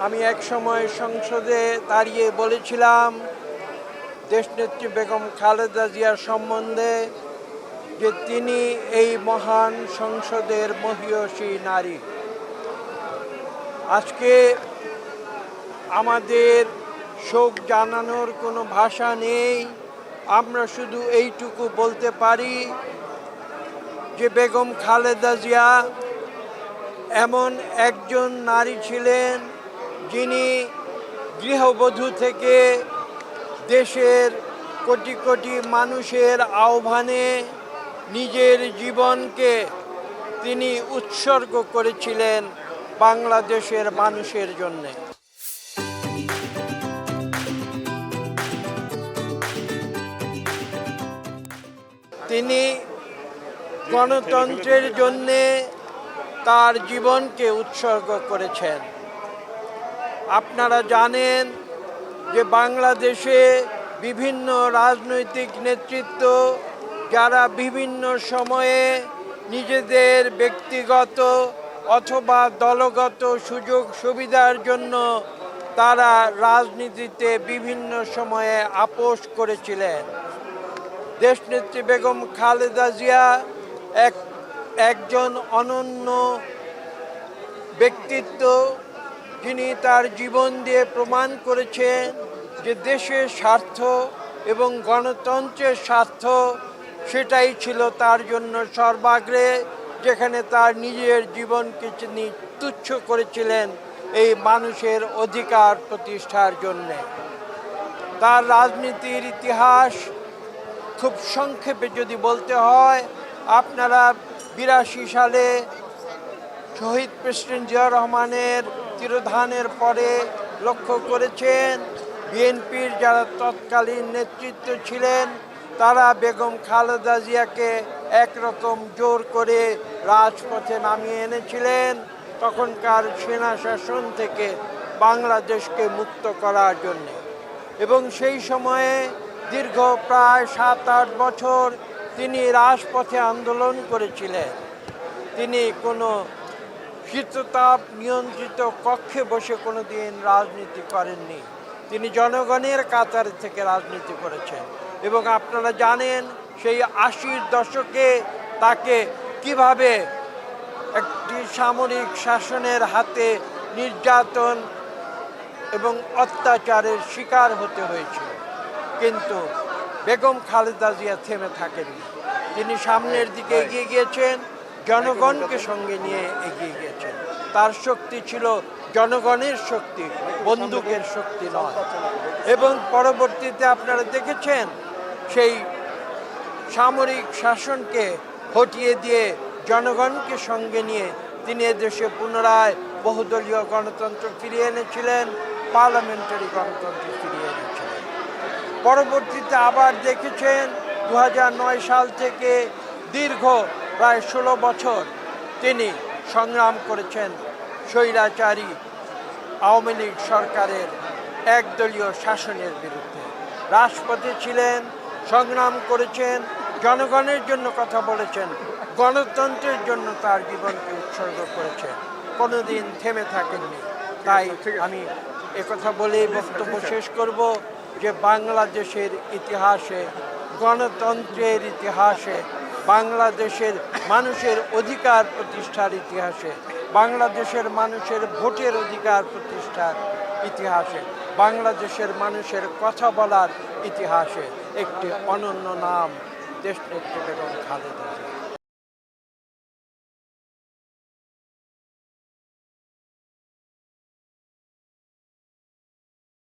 আমি এক সময় সংসদে দাঁড়িয়ে বলেছিলাম দেশনেত্রী বেগম খালেদা জিয়ার সম্বন্ধে যে তিনি এই মহান সংসদের মহীয়সী নারী। আজকে আমাদের শোক জানানোর কোনো ভাষা নেই। আমরা শুধু এইটুকু বলতে পারি যে বেগম খালেদা জিয়া এমন একজন নারী ছিলেন যিনি গৃহবধূ থেকে দেশের কোটি কোটি মানুষের আহ্বানে নিজের জীবনকে তিনি উৎসর্গ করেছিলেন বাংলাদেশের মানুষের জন্য। তিনি গণতন্ত্রের জন্যে তার জীবনকে উৎসর্গ করেছেন। আপনারা জানেন যে বাংলাদেশে বিভিন্ন রাজনৈতিক নেতৃত্ব যারা বিভিন্ন সময়ে নিজেদের ব্যক্তিগত অথবা দলগত সুযোগ সুবিধার জন্য তারা রাজনীতিতে বিভিন্ন সময়ে আপোস করেছিলেন। দেশনেত্রী বেগম খালেদা জিয়া একজন অনন্য ব্যক্তিত্ব, যিনি তার জীবন দিয়ে প্রমাণ করেছেন যে দেশের স্বার্থ এবং গণতন্ত্রের স্বার্থ সেটাই ছিল তার জন্য সর্বাগ্রে, যেখানে তার নিজের জীবনকে তিনি তুচ্ছ করেছিলেন এই মানুষের অধিকার প্রতিষ্ঠার জন্যে। তার রাজনীতির ইতিহাস খুব সংক্ষেপে যদি বলতে হয়, আপনারা 82 সালে শহীদ প্রেসিডেন্ট জিয়াউর রহমানের তিরোধানের পরে লক্ষ্য করেছেন বিএনপির যারা তৎকালীন নেতৃত্ব ছিলেন তারা বেগম খালেদা জিয়াকে একরকম জোর করে রাজপথে নামিয়ে এনেছিলেন তখনকার সেনা শাসন থেকে বাংলাদেশকে মুক্ত করার জন্য। এবং সেই সময়ে দীর্ঘ প্রায় 7-8 বছর তিনি রাজপথে আন্দোলন করেছিলেন। তিনি কোনো শীততাপ নিয়ন্ত্রিত কক্ষে বসে কোনো দিন রাজনীতি করেননি। তিনি জনগণের কাতার থেকে রাজনীতি করেছেন। এবং আপনারা জানেন সেই 80-র দশকে তাকে কিভাবে একটি সামরিক শাসনের হাতে নির্যাতন এবং অত্যাচারের শিকার হতে হয়েছিল। কিন্তু বেগম খালেদা জিয়া থেমে থাকেননি। তিনি সামনের দিকে এগিয়ে গিয়েছেন, জনগণকে সঙ্গে নিয়ে এগিয়ে গিয়েছেন। তার শক্তি ছিল জনগণের শক্তি, বন্দুকের শক্তি নয়। এবং পরবর্তীতে আপনারা দেখেছেন সেই সামরিক শাসনকে হটিয়ে দিয়ে জনগণকে সঙ্গে নিয়ে তিনি এদেশে পুনরায় বহুদলীয় গণতন্ত্র ফিরিয়ে এনেছিলেন, পার্লামেন্টারি গণতন্ত্র ফিরিয়ে এনেছিলেন। পরবর্তীতে আবার দেখেছেন 2009 সাল থেকে দীর্ঘ প্রায় 16 বছর তিনি সংগ্রাম করেছেন স্বৈরাচারী আওয়ামী লীগ সরকারের একদলীয় শাসনের বিরুদ্ধে। রাজপথে ছিলেন, সংগ্রাম করেছেন, জনগণের জন্য কথা বলেছেন, গণতন্ত্রের জন্য তার জীবনকে উৎসর্গ করেছেন, কোনোদিন থেমে থাকেননি। তাই আমি একথা বলেই বক্তব্য শেষ করব যে বাংলাদেশের ইতিহাসে, গণতন্ত্রের ইতিহাসে, বাংলাদেশের মানুষের অধিকার প্রতিষ্ঠার ইতিহাসে, বাংলাদেশের মানুষের ভোটের অধিকার প্রতিষ্ঠার ইতিহাসে, বাংলাদেশের মানুষের কথা বলার ইতিহাসে একটি অনন্য নাম দেশনেত্রী বেগম খালেদা জিয়া।